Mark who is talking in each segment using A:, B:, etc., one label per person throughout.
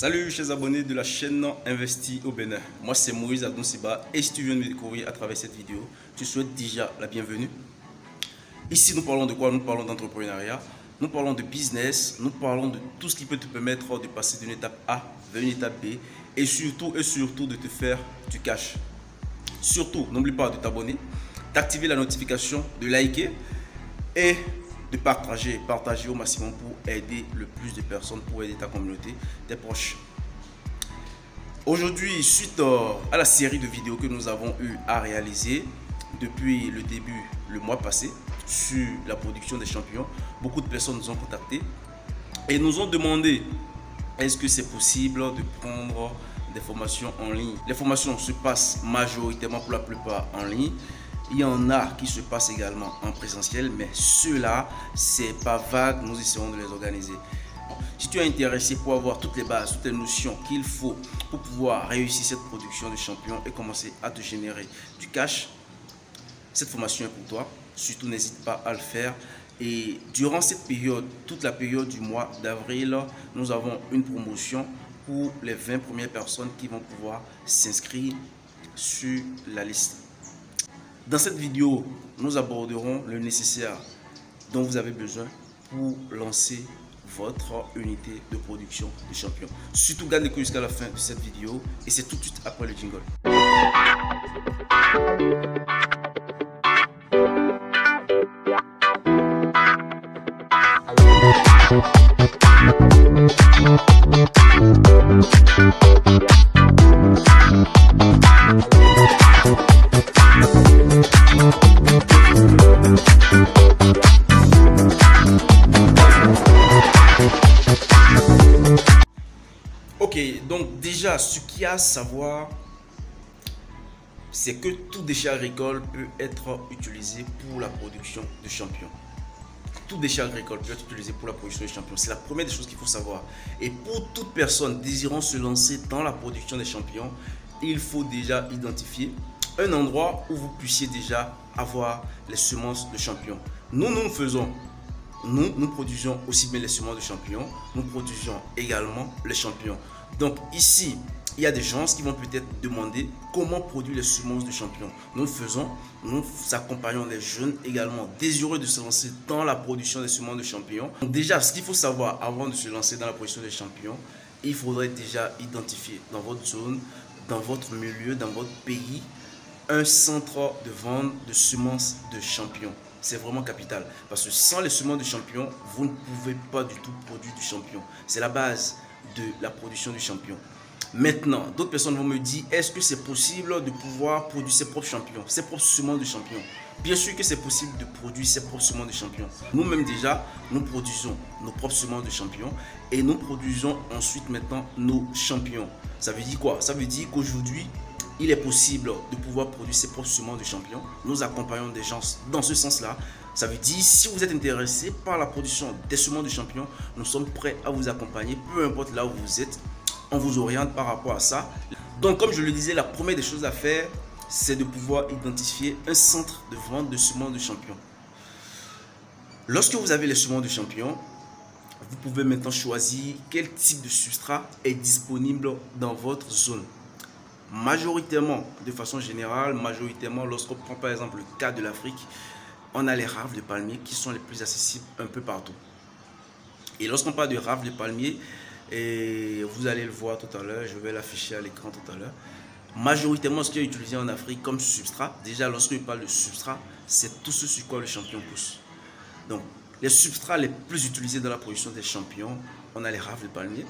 A: Salut chers abonnés de la chaîne Investi au Bénin. Moi c'est Moïse Adonsiba et si tu viens de me découvrir à travers cette vidéo, tu souhaites déjà la bienvenue. Ici nous parlons de quoi? Nous parlons d'entrepreneuriat, nous parlons de business, nous parlons de tout ce qui peut te permettre de passer d'une étape A vers une étape B et surtout de te faire du cash. Surtout, n'oublie pas de t'abonner, d'activer la notification, de liker et de partager au maximum pour aider le plus de personnes, pour aider ta communauté, tes proches. Aujourd'hui, suite à la série de vidéos que nous avons eu à réaliser depuis le début, le mois passé, sur la production des champions, beaucoup de personnes nous ont contactés et nous ont demandé est-ce que c'est possible de prendre des formations en ligne. Les formations se passent majoritairement pour la plupart en ligne. Il y en a qui se passent également en présentiel, mais ceux-là, c'est pas vague, nous essayons de les organiser. Si tu es intéressé pour avoir toutes les bases, toutes les notions qu'il faut pour pouvoir réussir cette production de champions et commencer à te générer du cash, cette formation est pour toi. Surtout, n'hésite pas à le faire. Et durant cette période, toute la période du mois d'avril, nous avons une promotion pour les 20 premières personnes qui vont pouvoir s'inscrire sur la liste. Dans cette vidéo, nous aborderons le nécessaire dont vous avez besoin pour lancer votre unité de production de champions. Surtout, garde l'écoute jusqu'à la fin de cette vidéo et c'est tout de suite après le jingle. Ok, donc déjà, ce qu'il y a à savoir, c'est que tout déchet agricole peut être utilisé pour la production de champions. Tout déchet agricole peut être utilisé pour la production de champions. C'est la première des choses qu'il faut savoir. Et pour toute personne désirant se lancer dans la production des champions, il faut déjà identifier un endroit où vous puissiez déjà avoir les semences de champions. Nous faisons. Nous produisons aussi bien les semences de champions, nous produisons également les champions. Donc ici, il y a des gens qui vont peut-être demander comment produire les semences de champions. Nous accompagnons les jeunes également désireux de se lancer dans la production des semences de champions. Donc déjà, ce qu'il faut savoir avant de se lancer dans la production des champions, il faudrait déjà identifier dans votre zone, dans votre milieu, dans votre pays, un centre de vente de semences de champions. C'est vraiment capital parce que sans les semences de champions, vous ne pouvez pas du tout produire du champion. C'est la base de la production du champion. Maintenant, d'autres personnes vont me dire, est-ce que c'est possible de pouvoir produire ses propres champions, ses propres semences de champions? Bien sûr que c'est possible de produire ses propres semences de champions. Nous-mêmes déjà, nous produisons nos propres semences de champions et nous produisons ensuite maintenant nos champions. Ça veut dire quoi? Ça veut dire qu'aujourd'hui, il est possible de pouvoir produire ses propres semences de champions. Nous accompagnons des gens dans ce sens-là. Ça veut dire, si vous êtes intéressé par la production des semences de champions, nous sommes prêts à vous accompagner, peu importe là où vous êtes. On vous oriente par rapport à ça. Donc, comme je le disais, la première des choses à faire, c'est de pouvoir identifier un centre de vente de semences de champions. Lorsque vous avez les semences de champions, vous pouvez maintenant choisir quel type de substrat est disponible dans votre zone. Majoritairement, de façon générale, lorsqu'on prend par exemple le cas de l'Afrique, on a les rafles de palmier qui sont les plus accessibles un peu partout. Et lorsqu'on parle de rafles de palmier, et vous allez le voir tout à l'heure, je vais l'afficher à l'écran tout à l'heure. Majoritairement, ce qui est utilisé en Afrique comme substrat, déjà lorsqu'on parle de substrat, c'est tout ce sur quoi le champion pousse. Donc, les substrats les plus utilisés dans la production des champions, on a les rafles de palmier,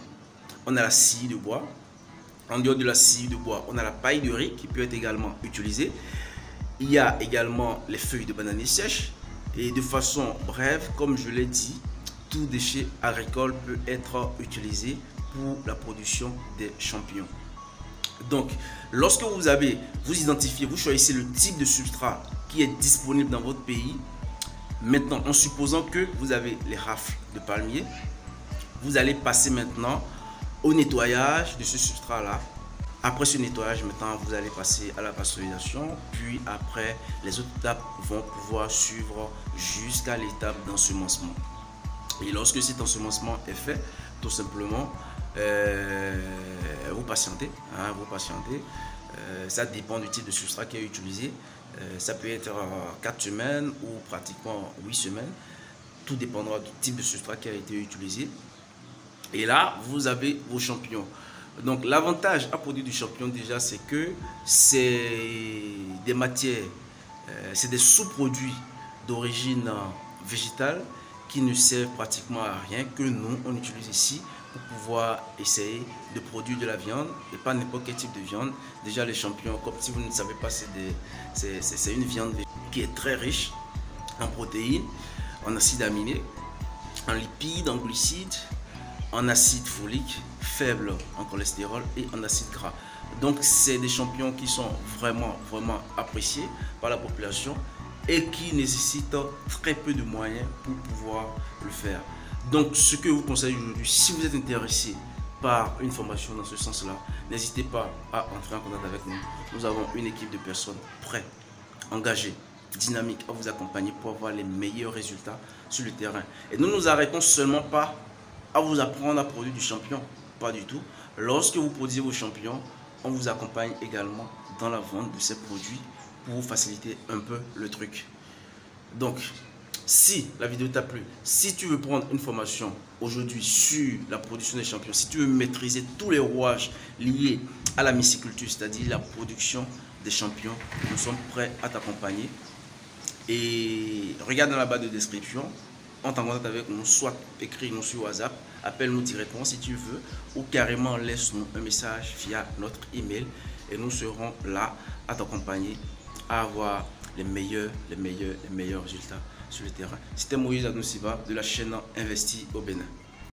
A: on a la scie de bois. En dehors de la scie de bois, on a la paille de riz qui peut être également utilisée. Il y a également les feuilles de bananier sèches. Et de façon brève, comme je l'ai dit, tout déchet agricole peut être utilisé pour la production des champions. Donc, lorsque vous identifiez, vous choisissez le type de substrat qui est disponible dans votre pays. Maintenant, en supposant que vous avez les rafles de palmier, vous allez passer maintenant au nettoyage de ce substrat là. Après ce nettoyage, maintenant vous allez passer à la pasteurisation, puis après les autres étapes vont pouvoir suivre jusqu'à l'étape d'ensemencement. Et lorsque cet ensemencement est fait, tout simplement, patienter. Hein, vous patientez. Ça dépend du type de substrat qui est utilisé. Ça peut être 4 semaines ou pratiquement 8 semaines. Tout dépendra du type de substrat qui a été utilisé. Et là, vous avez vos champignons. Donc l'avantage à produire du champignon déjà, c'est que c'est des matières, c'est des sous-produits d'origine végétale qui ne servent pratiquement à rien, que nous on utilise ici pour pouvoir essayer de produire de la viande, et pas n'importe quel type de viande. Déjà les champignons, comme si vous ne savez pas, c'est une viande qui est très riche en protéines, en acides aminés, en lipides, en glucides, en acide folique, faible en cholestérol et en acide gras. Donc c'est des champignons qui sont vraiment appréciés par la population et qui nécessitent très peu de moyens pour pouvoir le faire. Donc ce que je vous conseille aujourd'hui, si vous êtes intéressé par une formation dans ce sens-là, n'hésitez pas à entrer en contact avec nous. Nous avons une équipe de personnes prêtes, engagées, dynamiques à vous accompagner pour avoir les meilleurs résultats sur le terrain. Et nous nous arrêtons seulement pas à vous apprendre à produire du champignon, pas du tout. Lorsque vous produisez vos champignons, on vous accompagne également dans la vente de ces produits pour vous faciliter un peu le truc. Donc, si la vidéo t'a plu, si tu veux prendre une formation aujourd'hui sur la production des champignons, si tu veux maîtriser tous les rouages liés à la myciculture, c'est-à-dire la production des champignons, nous sommes prêts à t'accompagner. Et regarde dans la barre de description, on t'en contact avec nous, soit écris-nous sur WhatsApp, appelle-nous directement si tu veux, ou carrément laisse-nous un message via notre email et nous serons là à t'accompagner à avoir les meilleurs résultats sur le terrain. C'était Moïse Adoussiba de la chaîne Investi au Bénin.